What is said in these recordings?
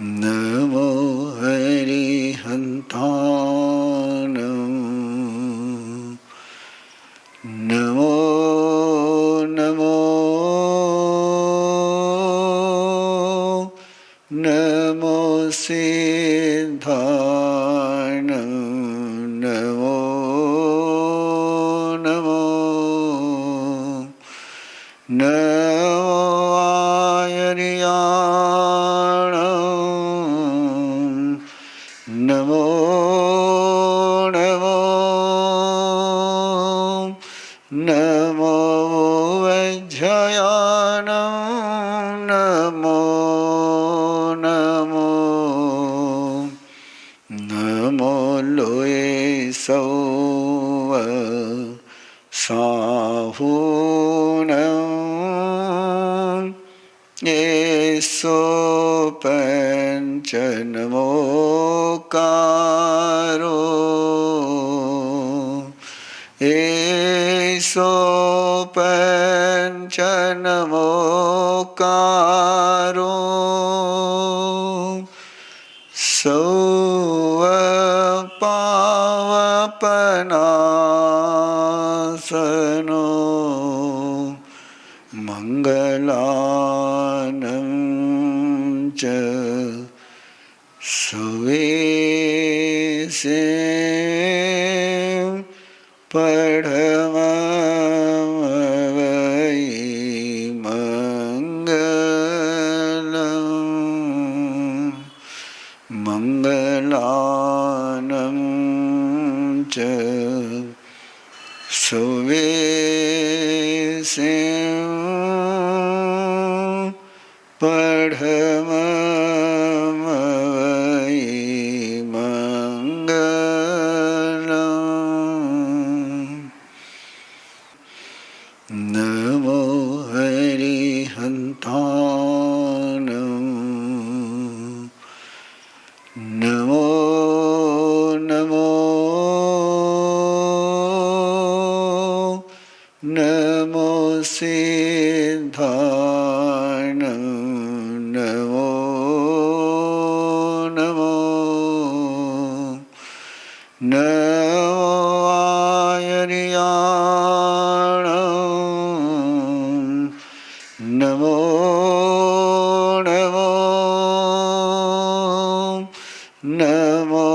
नमो हरिहन्तानं नमो नमो नमो सिद्धार्णं नमो नमो नमो आर्याणां नमो नमो नमो वैज्ञानं नमो नमो नमो लोये सौव साहूनं येसो पञ्चनमोकारो येसो पञ्चनमोकारो सौवपावपनासनो मंगलानं च सुवेशे पढ़मवै मंगलं मंगलानं च सुवेशे पढ़मवै मंगलं नमो हरिहन्तानं नमो नमो नमो सिद्धार्णं नमो नमो नमो आर्याणां नमो नमो नमो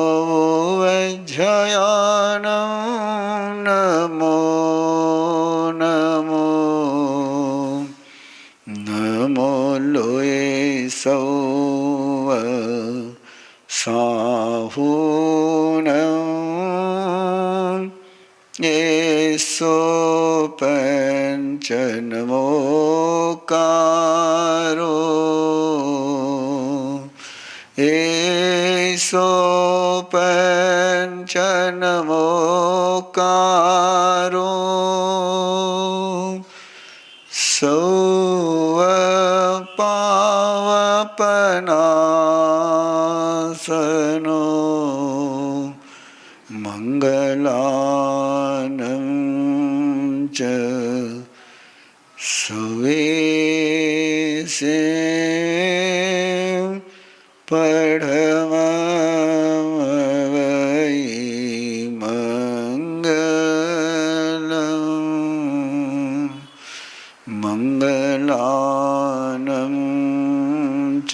वैज्ञानं नमो नमो नमो लोये सौव साहूनं येसो पञ्चनमोकारो येसो पञ्चनमोकारो सौवपावपनासनो मंगलानं च सुवेशे पढ़मवै मंगलं मंगलानं च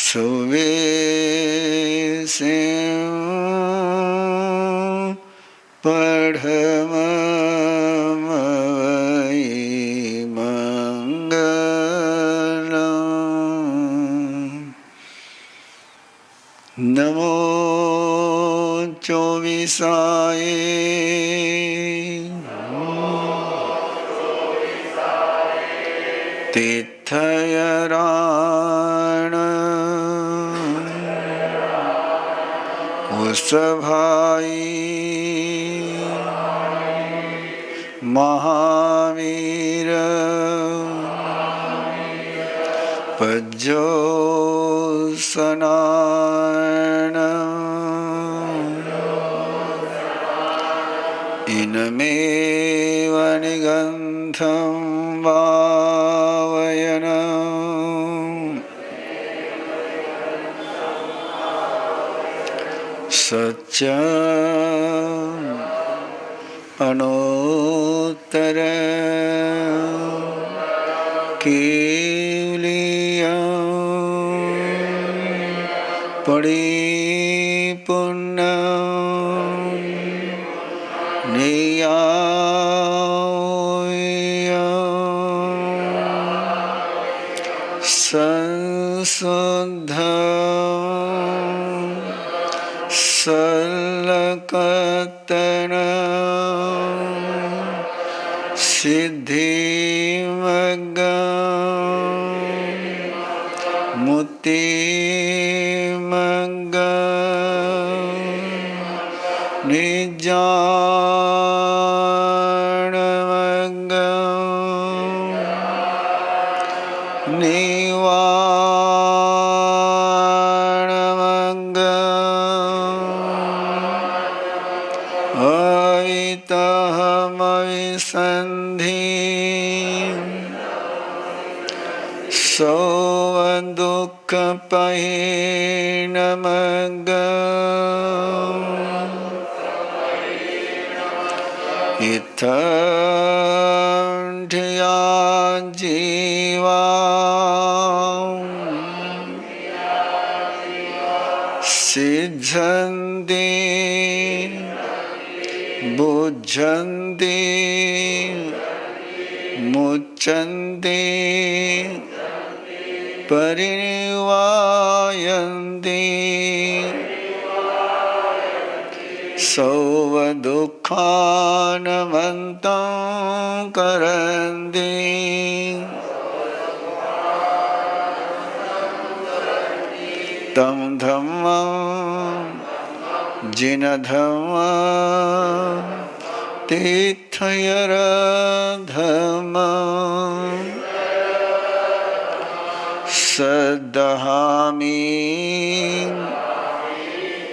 सुवेशे पढ़मवै मंगलं नमो चौविसाय तीर्थयराण वृषभाई महावीर पज्योत्सनान इनमेव निगन्धं भावयन् सच्चा अनोत्तर केवलिया परिपूर्ण नियाय संशुद्ध सलकतन सिद्धिमग्ग मुक्तिमग्ग निजानमग्ग निवारणमग्ग अवितहमविसन्धि सौवदुःखपहिर्नमग्ग इत्थं धिया जीवा सिद्धन्ति बुद्धन्ति मुच्यन्ते परिनिर्वायन्ते सर्वदुःखानवन्तं करन्ति तं धम्मं जिनधम्मं तीर्थयरधम्मं सद्दहामि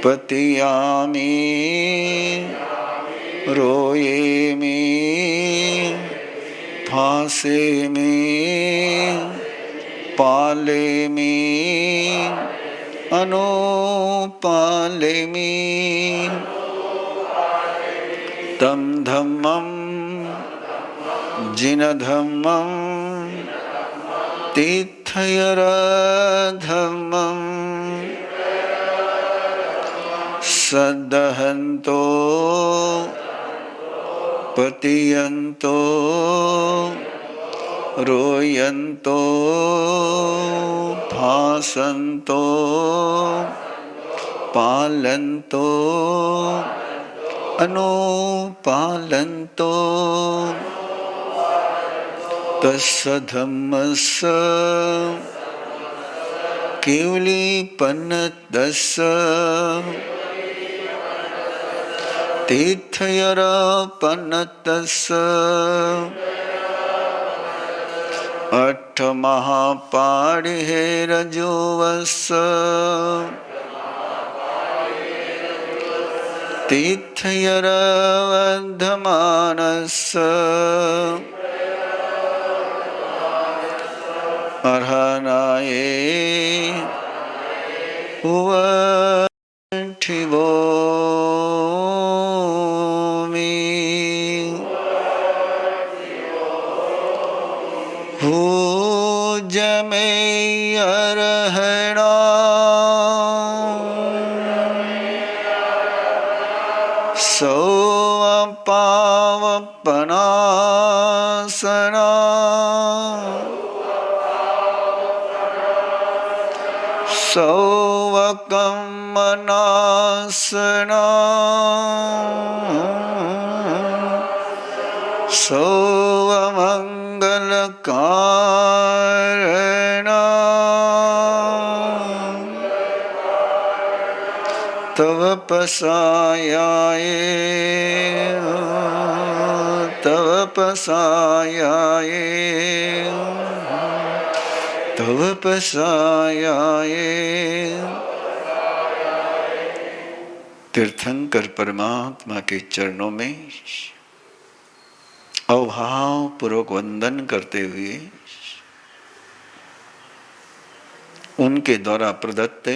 पतियामि रोयेमि फासेमि पालेमि अनुपालेमि तं धम्मं जिनधम्मं तीर्थयरधम्मं सद्दहन्तो पतियन्तो रोयन्तो फासन्तो पालन्तो अनुपालन्तो तस्सधम्मस्य केवलीपन्नतस्य तीर्थयरपन्नतस्य अट्ठमहापाणिहेरजोवस्य तीर्थयरवर्धमानस्य अर्हनाये उवठिवोमि भुजमेयर्हणा सोऽपावपनासना सौवकम्मनासना सौवमङ्गलकारणा तव पसायाये तव पसायाये तव पसायाये। तीर्थंकर परमात्मा के चरणों में अभाव पूर्वक वंदन करते हुए उनके द्वारा प्रदत्त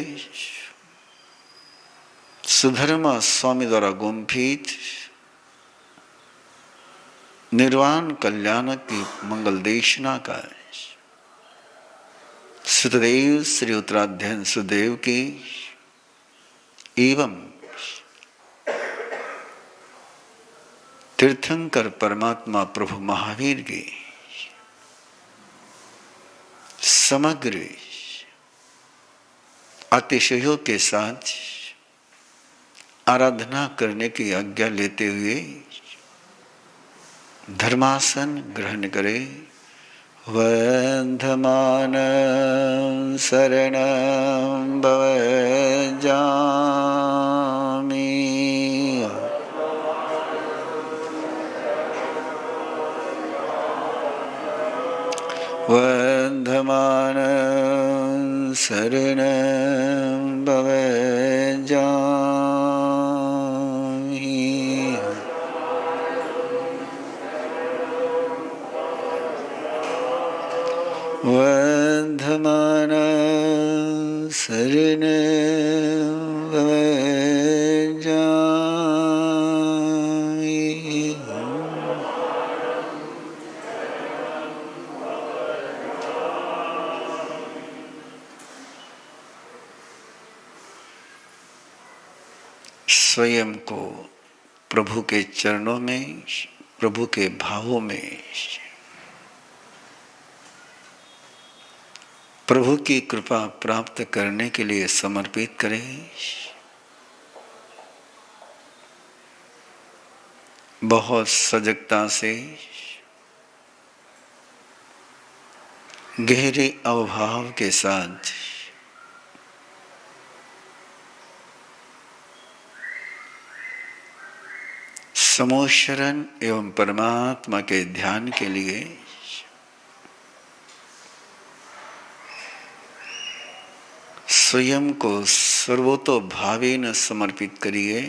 सुधर्मा स्वामी द्वारा गुम्फित निर्वाण कल्याण की मंगल देशना का सुतदेव श्री उत्तराध्ययन सुदेव की एवं तीर्थंकर परमात्मा प्रभु महावीर की समग्र अतिशयों के साथ आराधना करने की आज्ञा लेते हुए धर्मासन ग्रहण करे। वंधमान शरणं भवजामि वंधमान शरणं भवजामि वंधमान शरणं भवजामि। स्वयं को प्रभु के चरणों में, प्रभु के भावों में, प्रभु की कृपा प्राप्त करने के लिए समर्पित करें। बहुत सजगता से, गहरे अवभाव के साथ समोशरण एवं परमात्मा के ध्यान के लिए स्वयं को सर्वतोभावेन समर्पित करिए।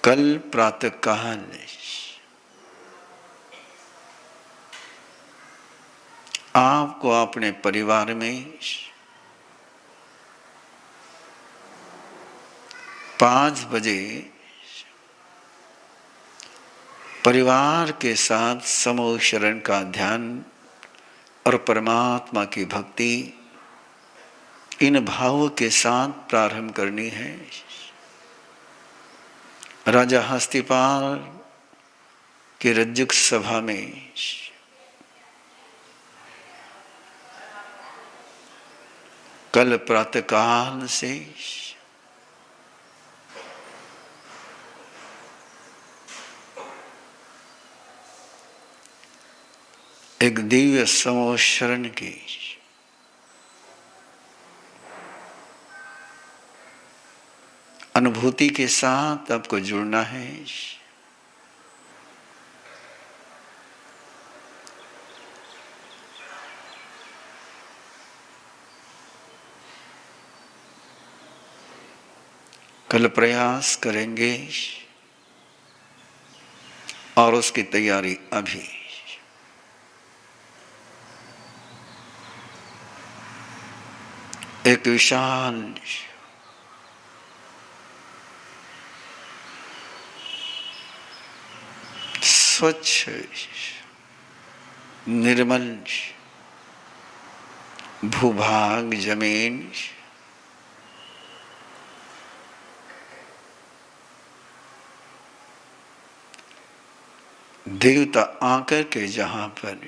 कल प्रातः काल आपको अपने परिवार में 5 बजे परिवार के साथ समूह शरण का ध्यान और परमात्मा की भक्ति, इन भावों के साथ प्रारंभ करनी है। राजा हस्तिपाल की रज्जुक सभा में कल प्रातःकाल से एक दिव्य समोशरण की अनुभूति के साथ आपको जुड़ना है। कल प्रयास करेंगे और उसकी तैयारी अभी। एक विशाल स्वच्छ निर्मल भूभाग जमीन देवता आकर के जहां पर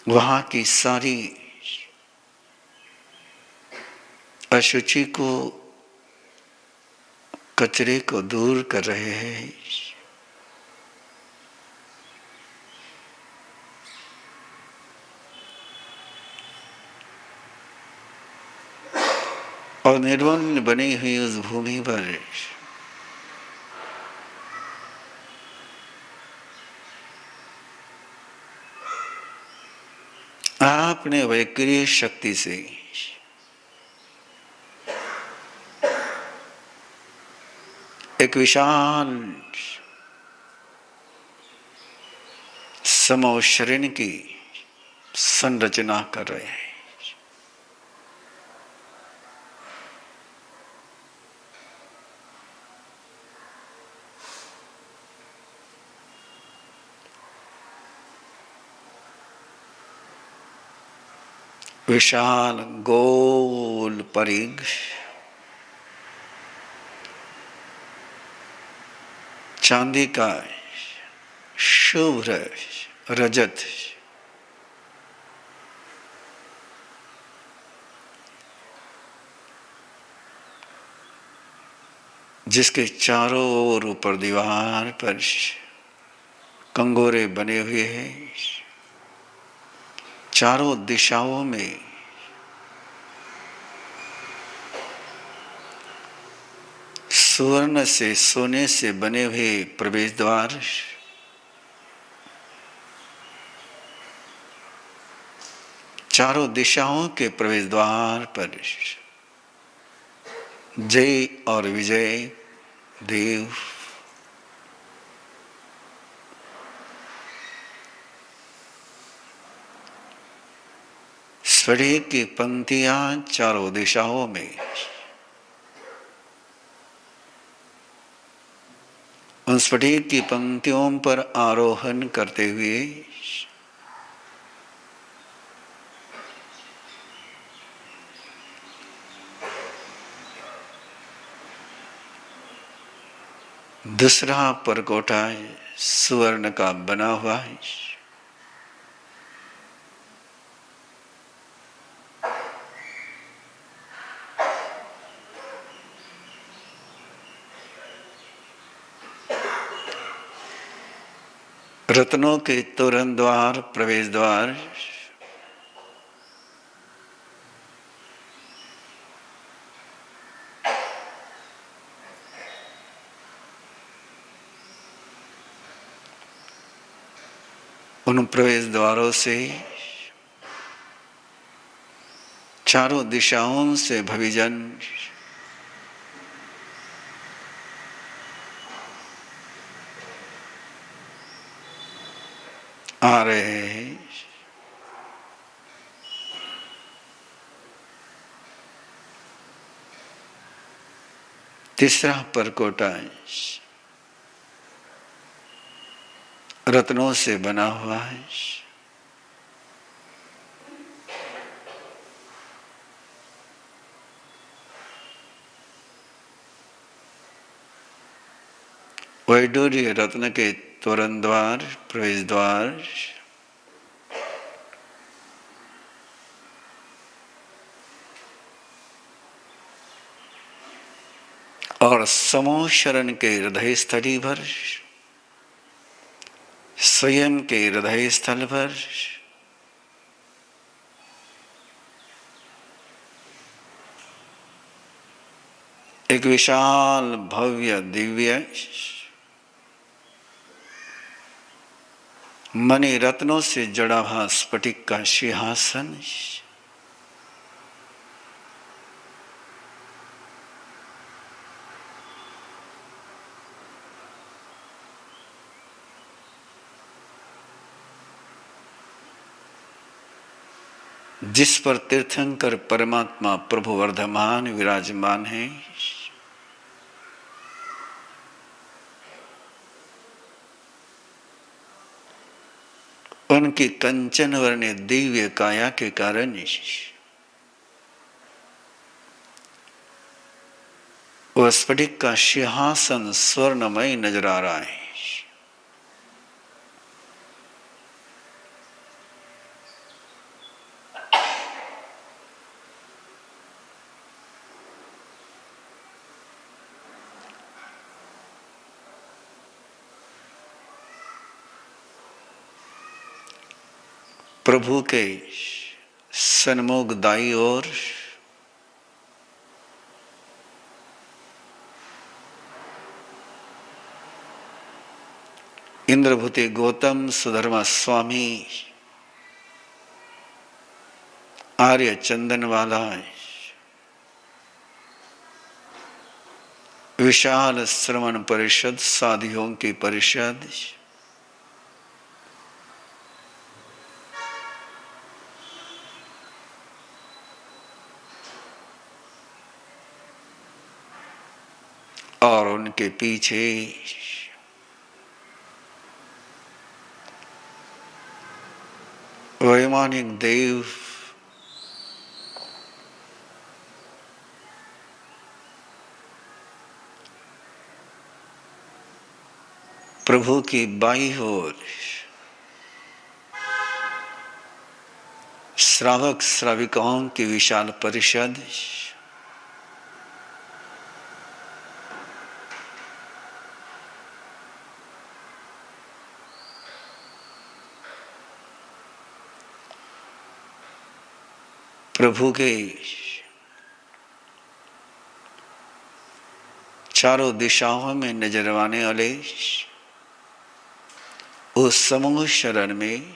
वहां की सारी अशुचि को, कचरे को दूर कर रहे हैं। और निर्मल बनी हुई उस भूमि पर आपने वैक्रिय शक्ति से एक विशाल समोशरण की संरचना कर रहे हैं। विशाल गोल परिघ, चांदी का शुभ्र रजत, जिसके चारों ओर ऊपर दीवार पर कंगोरे बने हुए हैं, चारों दिशाओं में स्वर्ण से सोने से बने हुए प्रवेश द्वार, चारों दिशाओं के प्रवेश द्वार पर जय और विजय देव, स्फटिक की पंक्तियां चारों दिशाओं में, उन स्फटिक की पंक्तियों पर आरोहण करते हुए दूसरा परकोटा सुवर्ण का बना हुआ है, रत्नों के तोरण द्वार प्रवेश द्वार, उन प्रवेश द्वारों से चारों दिशाओं से भविजन आ रहे हैं। तीसरा परकोटा रत्नों से बना हुआ है, वैडूर्य रत्न के तोरण द्वार प्रवेश द्वार, और समो शरण के हृदय स्थली पर, स्वयं के हृदय स्थल पर एक विशाल भव्य दिव्य मणि रत्नों से जड़ा हुआ स्फटिक का सिंहासन, जिस पर तीर्थंकर परमात्मा प्रभु वर्धमान विराजमान है, उनकी कंचन वर्ण दिव्य काया के कारण वह स्फटिक का सिंहासन स्वर्णमय नजर आ रहा है। प्रभु के सन्मुख दाई ओर इंद्रभूति गौतम सुधर्मा स्वामी आर्य चंदन वाला विशाल श्रवण परिषद साधियों की परिषद, और उनके पीछे वैमानिक देव प्रभु की बाईं ओर श्रावक श्राविकाओं की विशाल परिषद, प्रभु के चारों दिशाओं में नजर आने वाले उस समूह शरण में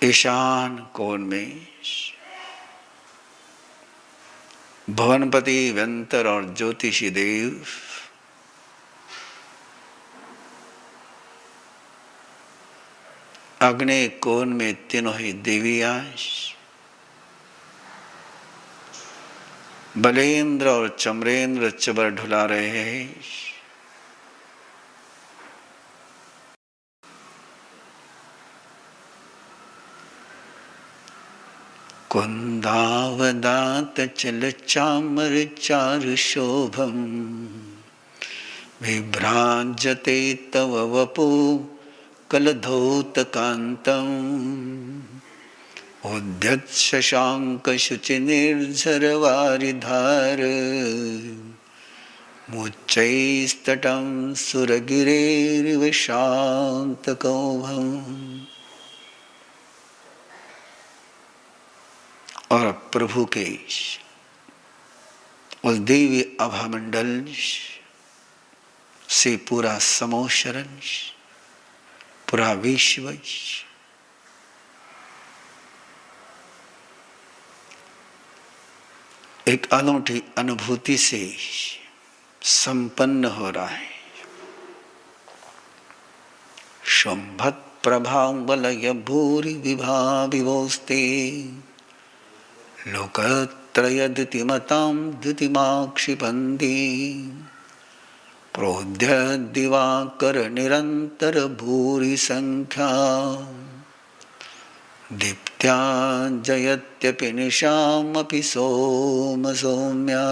ईशान कोण में भवनपति व्यंतर और ज्योतिषी देव, अग्नि कोण में तीनों ही देवियां, बलेंद्र और चमरेंद्र चबर ढुला रहे हैं। कुंदावदात चल चामर चारु शोभम, विभ्राजते तव वपु कलधौत कांतम, उद्यत शशांक शुचि निर्झर वारिधार, मुच्चैस्तटं सुरगिरेरिव शान्तकौभम। और प्रभु के उस दिव्य अभामंडल से पूरा समूह शरण, पूरा विश्व एक अनूठी अनुभूति से संपन्न हो रहा है। शंभत प्रभाव बलय भूरि विभा विभोस्ते, लोकत्रय द्युतिमतां द्युतिमाक्षिपन्ति, प्रोद्य दिवाकर निरंतर भूरि संख्या, दीप्त्या जयत्यपि निशामपि सोम सौम्या।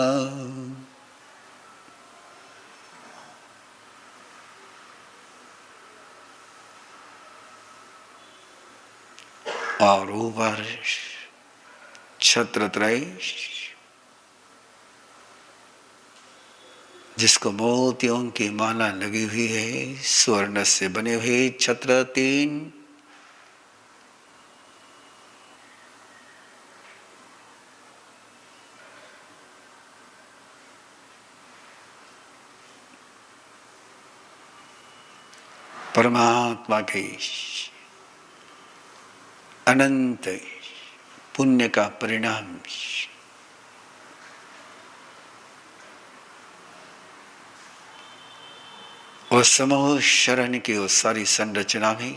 और ऊपर छत्रत्रय, जिसको मोतियों की माला लगी हुई है, स्वर्ण से बने हुए छत्र तीन, परमात्मा के अनंत पुण्य का परिणाम। और समूह शरण की वो सारी संरचना में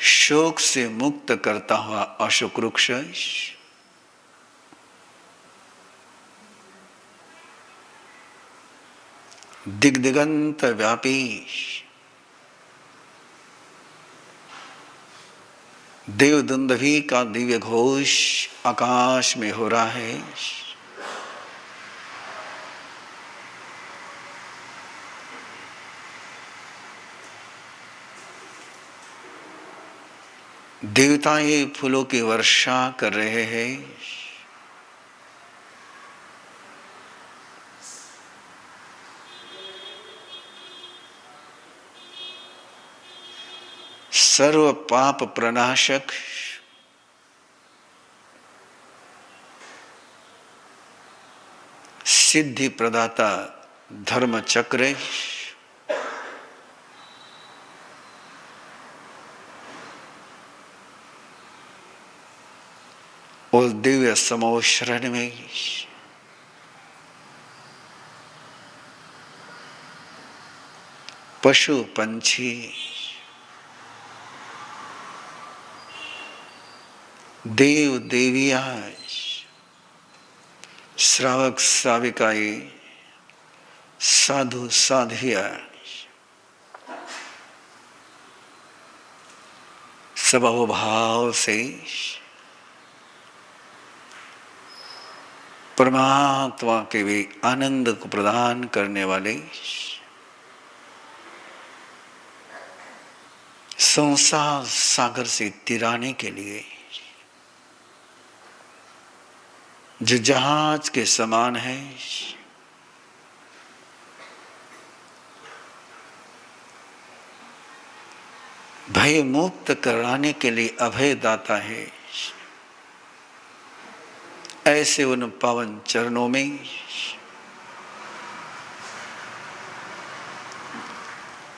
शोक से मुक्त करता हुआ अशोक वृक्ष, दिग्दिगंत व्यापी देवदुंदभी का दिव्य घोष आकाश में हो रहा है। देवताएं फूलों की वर्षा कर रहे हैं। सर्व पाप प्रनाशक सिद्धि प्रदाता धर्म चक्र उस दिव्य समूह शरण में पशु पंछी, देव देवियां, श्रावक श्राविकाएं, साधु साधिया, सब भाव से परमात्मा के वे आनंद को प्रदान करने वाले, संसार सागर से तिराने के लिए जो जहाज के समान है, भय मुक्त कराने के लिए अभय दाता है, ऐसे उन पावन चरणों में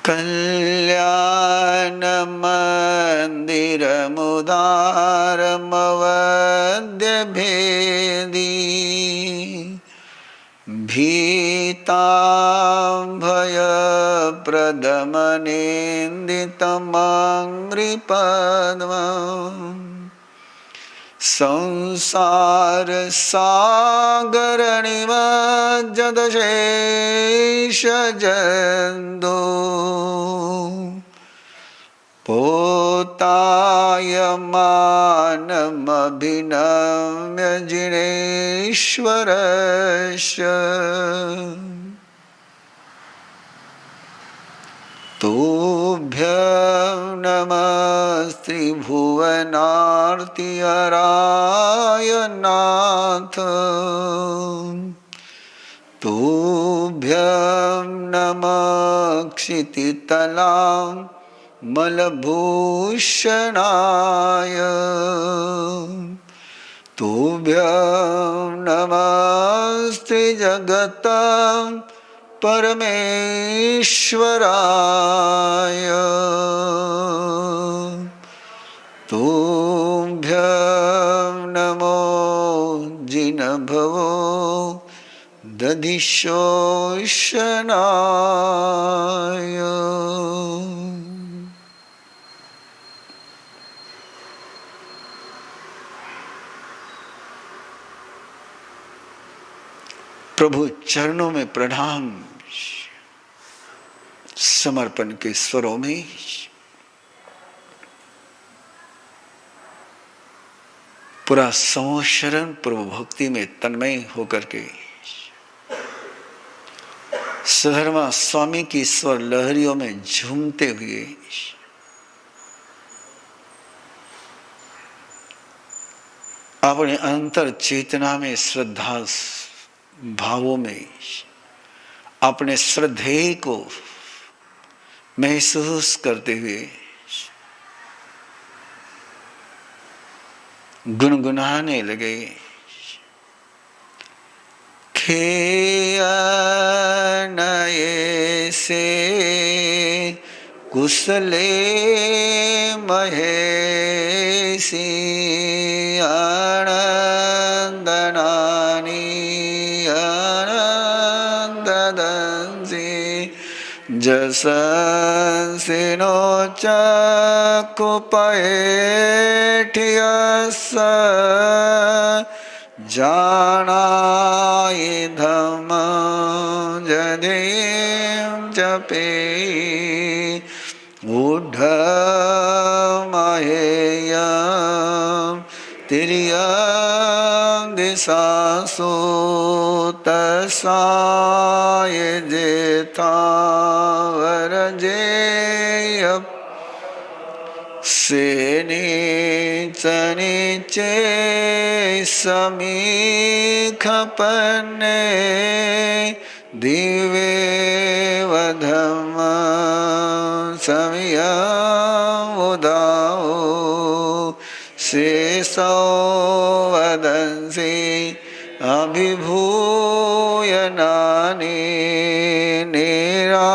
कल्याण मंदिर मुदारमवद्य भेदी भीताभय प्रदमनेन्दितमङ्घ्रिपद्मम् संसार सागर निमज्जदशेष जन्दो पोतायमानमभिनम्य जिनेश्वरस्य तुभ्यं नमस्त्रिभुवनार्तिहराय नाथ तुभ्यं नमः क्षितितलां मलभूषणाय तुभ्यं नमस्त्रिजगतं परमेश्वराय तुभ्यं नमो जिनभवो दधिशोषणाय। प्रभु चरणों में प्रणाम समर्पण के स्वरों में पूरा समोशरण प्रभु भक्ति में तन्मय होकर के सधर्मा स्वामी की स्वर लहरियों में झूमते हुए अपने अंतर चेतना में श्रद्धा भावों में अपने श्रद्धेय को महसूस करते हुए गुनगुनाने लगे। खेयनये से कुशले महेशी आनंदनानी जसंसिनो चकुपैठ्यस जानाय धम्म जधिं जपे ऊढमहेयं तिर्यं दिशासु तस्साय जेतावरजेय सेनीचनिचे समीखपन्ने दिवेव धम्म संयमुदाओ शेषो वदंसि अभिभूयनानि निरामगन्धे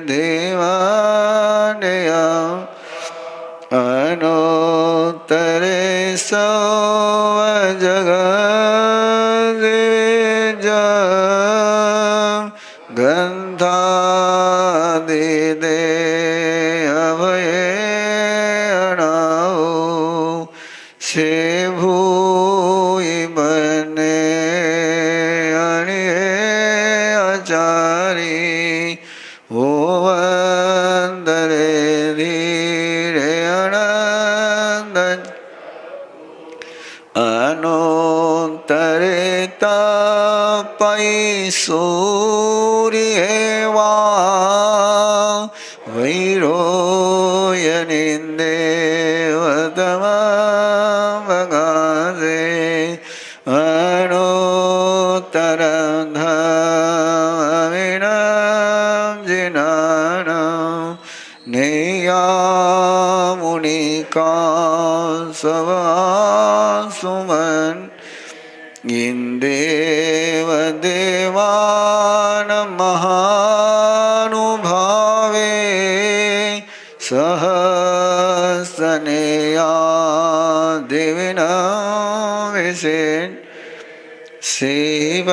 देवानयम् अनुत्तरे सवजगद्विजयं गन्धादिदे अभयेणौ से भूयि बने अणिये आचारी ओ वन्दरे धीरे अनन्द अनुत्तरेतपै सूर्येवा वैरोयनिन्देवतमवगासे अनुत्तरं धर्मविनं जिनानं नेयामुनिका सवासुमन् इंदेव देवान महानुभावे सहस्रनेया देविना विशेष सेवनया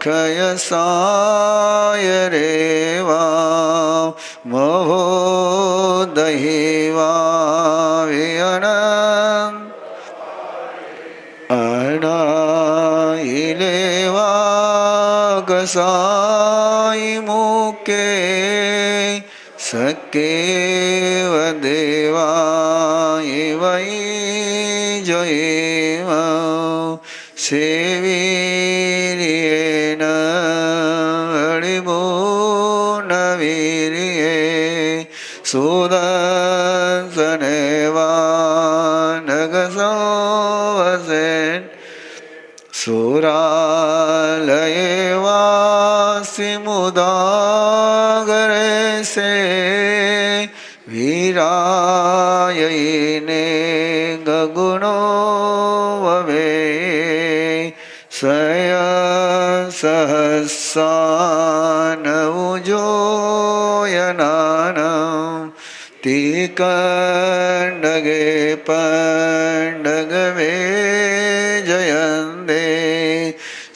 खयसाय रेवा महोदहिवा विअनन् अनाइलेवा गसाई मुके सकेव देवा वै जयेव सेवीर्येण अणिमूनवीर्ये सुदर्शनेवा नगसोवसेन् सुरालयेवासि मुदागरे से वीरायने गगुणो ववे सय सहस्रानौजोयनानं तिकण्डगे पण्डगवे जयन्ते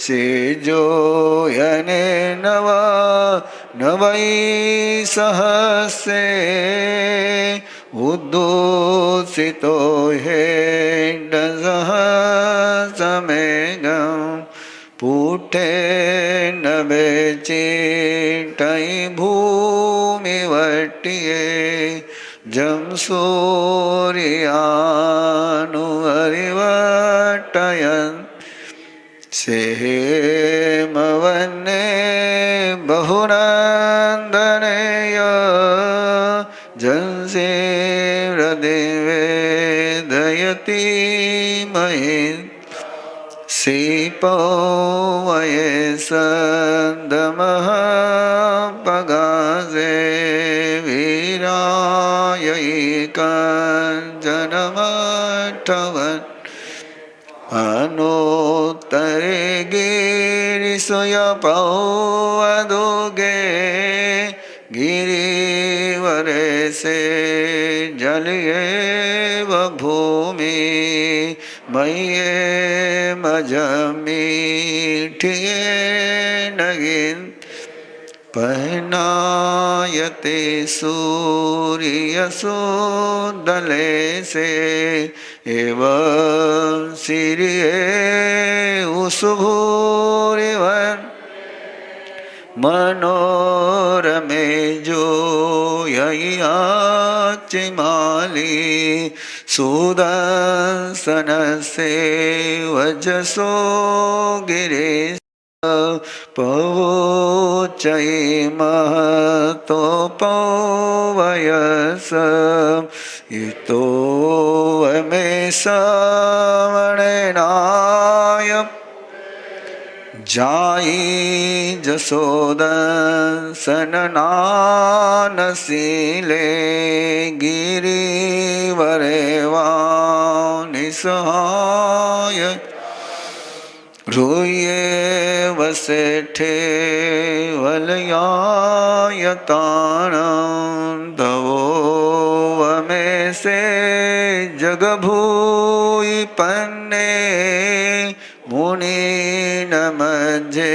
सिजोयने नव नवै सहस्रे उद्दोषितो हेण्डसहस्रमेघं पुटे नभे चिटै भूमिवट्ये जं सूर्यानुहरिवट्टयन् सेहेमवन्ने बहुनन्दनेय जंसेव्रदेवे दयति महिन् सीपो वये सन्दमः पगासे वीरायैकञ्जनमठवन् अनुत्तरे गिरिसुयपौवदुगे गिरिवरे से जलियेव भूमि मय्ये मजमीठिये नगिन् पहनायते सूर्यसुदले से एवं सिरिये उसभूरिवन मनोरमे जो ययाचिमाली सुदर्शन से वजसो गिरे पवोचै महतो पवयस इतो मे सवणनाय जाई जसोदसननानशीले गिरिवरेवा निसहाय रूये वसेठे वलयायतानं तवो वमे से जगभूयि पन्ने मुनि न मज्जे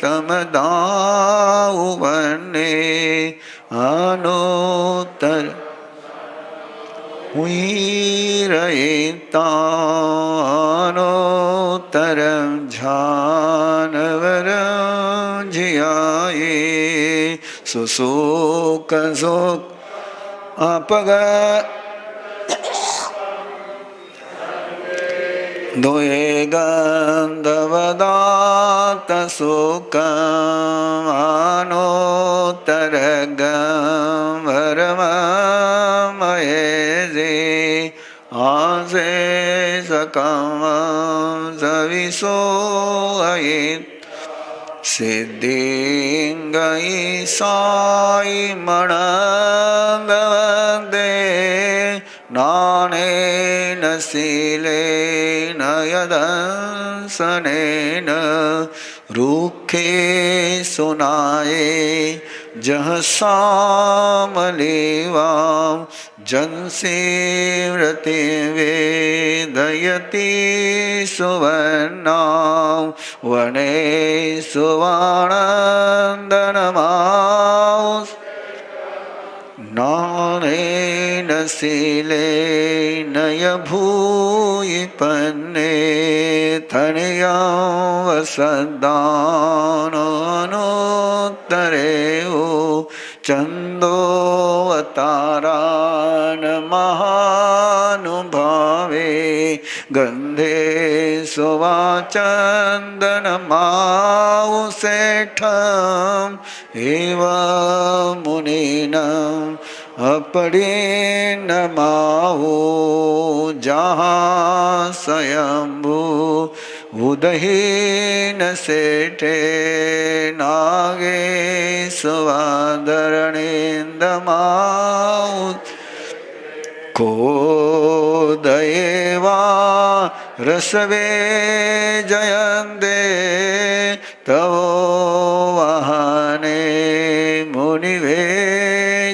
तमदाउवन्ने अनुत्तर वीरयितानोत्तरं झानवरं जियाये सुशोकशोक अपग द्वे गन्धवदात सुखमानोत्तरगं वरममयेजे आसे सकमं सविसोऽयित् सिद्धिंगई साई मणंदवदे नाने नसीले नयदंसनेन रूखे सुनाए जह सामलेवां जनसेव्रते वेदयति सुवर्णां वने सुवाणन्दनमां नानेन शीले नयभूयि पन्ने तनयां वसदानोत्तरे चन्दोवतारान् महानुभावे गन्धे सुवाचन्दनमाउसेठम् एव मुनीनाम् अपरिणमावो जहाँ स्वयंभू उदहीन सेठे नागे स्वादरणेन्दमाउ को दयेवा रसवे जयन्ते तव वाहने मुनिवे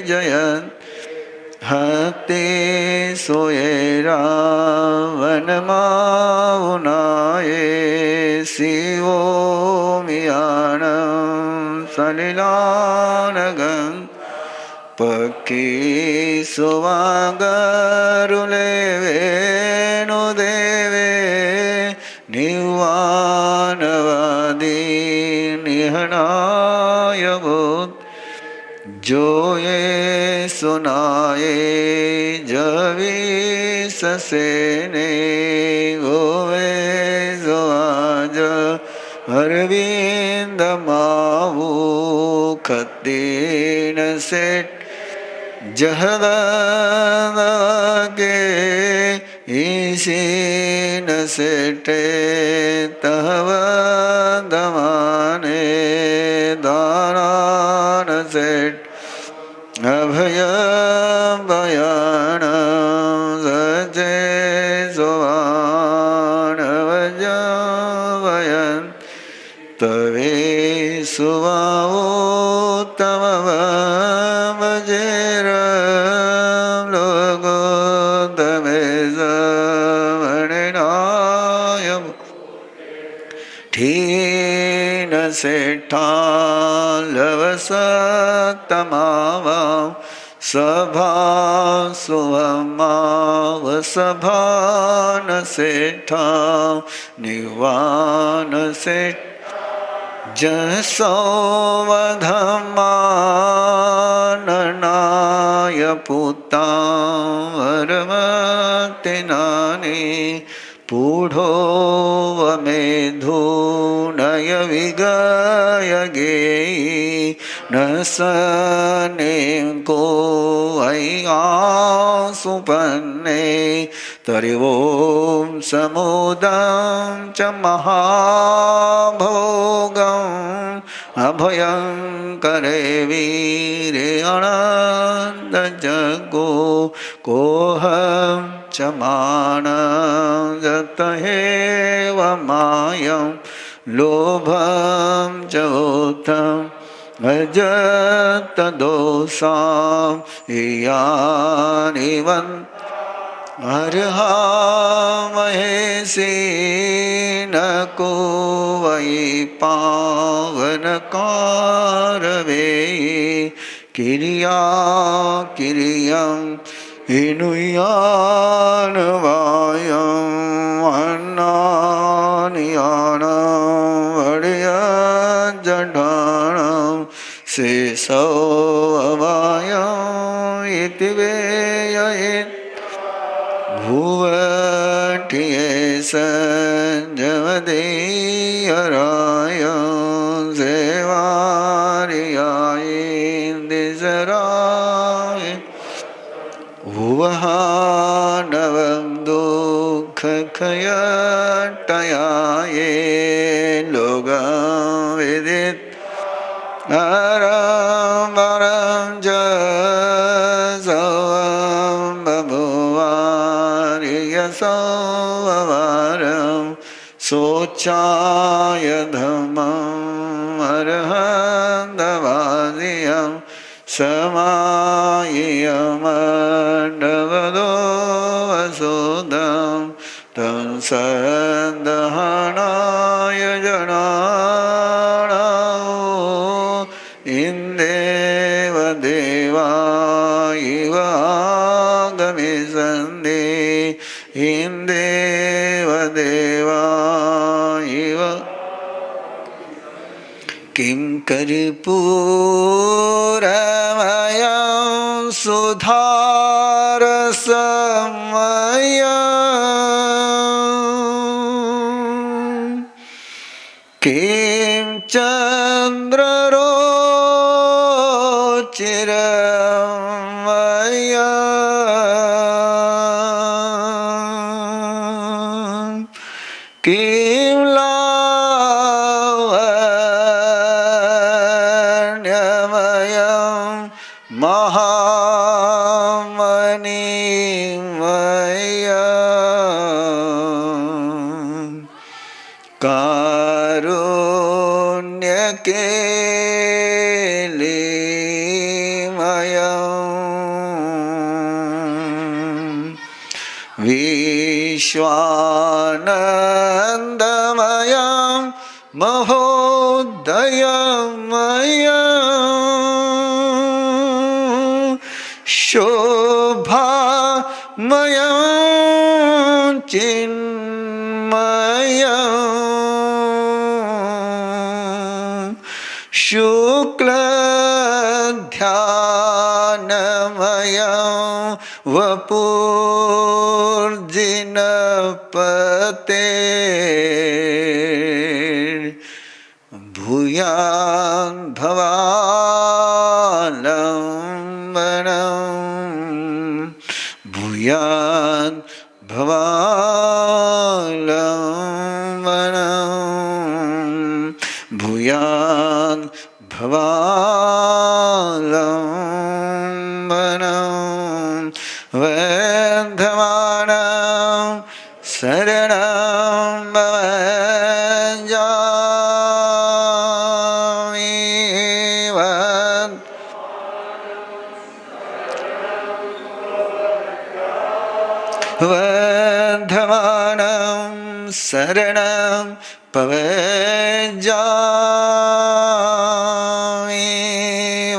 जयन्ते हते सोयेरा वनमाउनाये शिवो मियाणं सलिलानगं पक्की सुवागरुले वेणुदेवे निवानवादी निहनाय भूत जोये सुनाये जवी ससेने गोवे जोआज अरविंद मावू खतीन सेठ जहदागे ईशीन सेठे तहवदमाने दारान सेठ अभय बयान सचे सोवान वजवयन तवे सुवाओ तम वजेर लोगो तमे जवनाय ठीन सेठा लवसतमावा सभा सुवमाव सभान सेठा निवान सेठ जसोवधमाननाय पुतां वरमतिनानि पूढो वमेधूनय विगय गेयी न सने को सुपन्ने तरिवों समुदं च महाभोगं अभयंकरे वीरे अनंत जगो कोहं च मानं जतहेव मायं लोभं च उत्थं अजत दोषां इयानिवन् अर्हा महेशी न को वै पावन कारवे किरिया किरियं इनुयान वायं अन्नानियानं वड्या जडानं शेषो अवायं इति वेययित् भुवन संजमदे हराय सेवारियाय दिसराय भुवहानवं दुःखखयटयाय लोकविदित अरं वरं च सवं बभुवार्यसवरं सोचाय धम्मम् अर्हन्तवादियं समायमण्डवदो वसुदं तं सन्दहनाय जनानां इंदेव देवायिव आगमिष्यन्ति इंदेव देवायिव किं कर्पूरमयं सुधारसमयम् किं चन्द्ररोचिरमयम् किं लावण्यमयं महामणिमयम् कारुण्यकेलिमयम् विश्वानन्दमयं महोदयमयम् शोभामयं चिन्मयम् शुक्लध्यानमयं वपुर्जिनपते भूयान् भवालम्बनं भूयान् भवालम्बनं भूयान् भवालम्बनं वर्धमानं शरणं भवञ्जामि वर्धमानं शरणं भवञ्जामि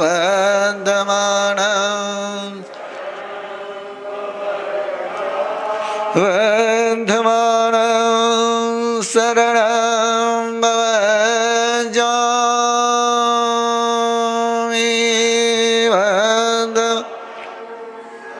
वर्धमानं वर्धमानं शरणं भवञ्जामि